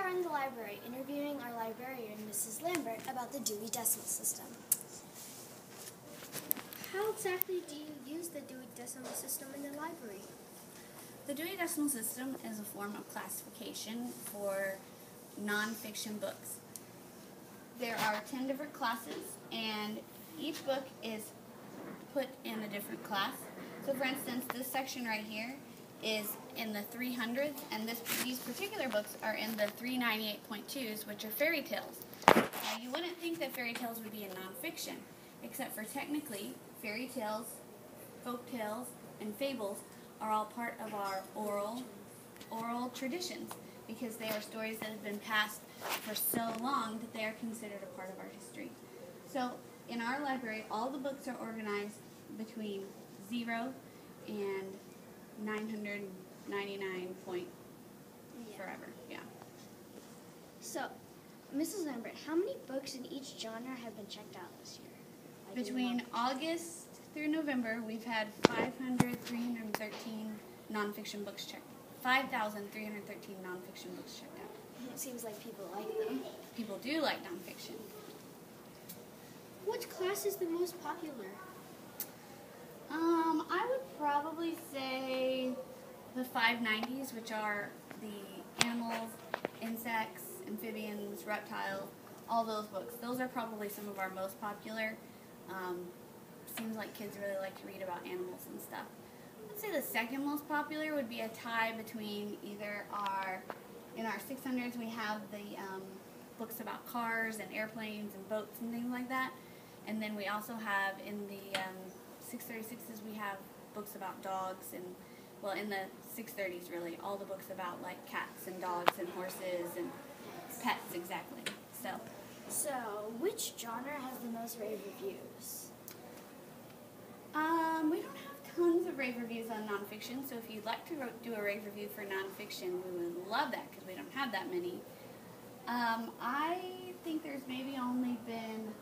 are in the library interviewing our librarian, Mrs. Lambert, about the Dewey Decimal System. How exactly do you use the Dewey Decimal System in the library? The Dewey Decimal System is a form of classification for nonfiction books. There are 10 different classes, and each book is put in a different class. So for instance, this section right here is in the 300s, and these particular books are in the 398.2s, which are fairy tales. Now, you wouldn't think that fairy tales would be in nonfiction, except for technically, fairy tales, folk tales, and fables are all part of our oral traditions, because they are stories that have been passed for so long that they are considered a part of our history. So in our library, all the books are organized between 0 and 999 point forever. Yeah. So, Mrs. Lambert, how many books in each genre have been checked out this year? Between August through November, we've had 5,313 nonfiction books checked. 5,313 nonfiction books checked out. It seems like people like them. People do like nonfiction. Which class is the most popular? I would probably say the 590s, which are the animals, insects, amphibians, reptiles, all those books. Those are probably some of our most popular. Seems like kids really like to read about animals and stuff. I'd say the second most popular would be a tie between either in our 600s we have the books about cars and airplanes and boats and things like that. And then we also have in the 636s we have books about dogs and, well, in the 630s really, all the books about like cats and dogs and horses and pets, exactly. So, which genre has the most rave reviews? We don't have tons of rave reviews on nonfiction, so if you'd like to do a rave review for nonfiction, we would love that because we don't have that many. I think there's maybe only been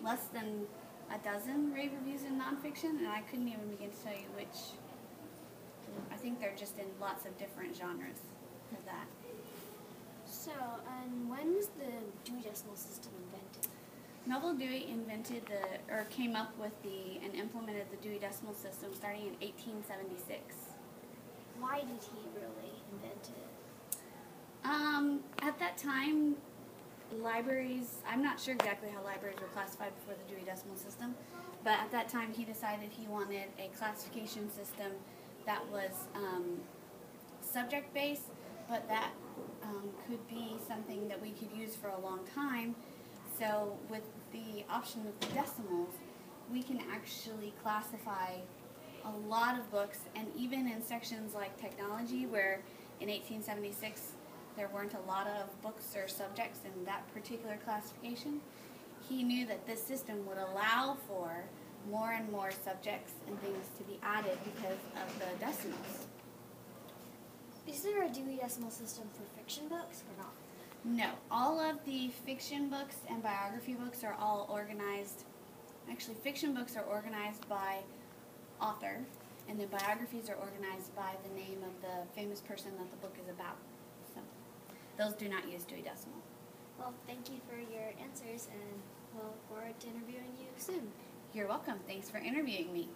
less than a dozen rave reviews in nonfiction, and I couldn't even begin to tell you which. I think they're just in lots of different genres of that. So, when was the Dewey Decimal System invented? Melville Dewey came up with and implemented the Dewey Decimal System starting in 1876. Why did he really invent it? At that time, libraries, I'm not sure exactly how libraries were classified before the Dewey Decimal System, but at that time he decided he wanted a classification system that was subject-based, but that could be something that we could use for a long time. So with the option of the decimals, we can actually classify a lot of books, and even in sections like technology, where in 1876 there weren't a lot of books or subjects in that particular classification, he knew that this system would allow for more and more subjects and things to be added because of the decimals. Is there a Dewey Decimal System for fiction books or not? No. All of the fiction books and biography books are all organized. Actually, fiction books are organized by author, and then biographies are organized by the name of the famous person that the book is about. So, those do not use Dewey Decimal. Well, thank you for your answers, and we'll look forward to interviewing you soon. You're welcome. Thanks for interviewing me.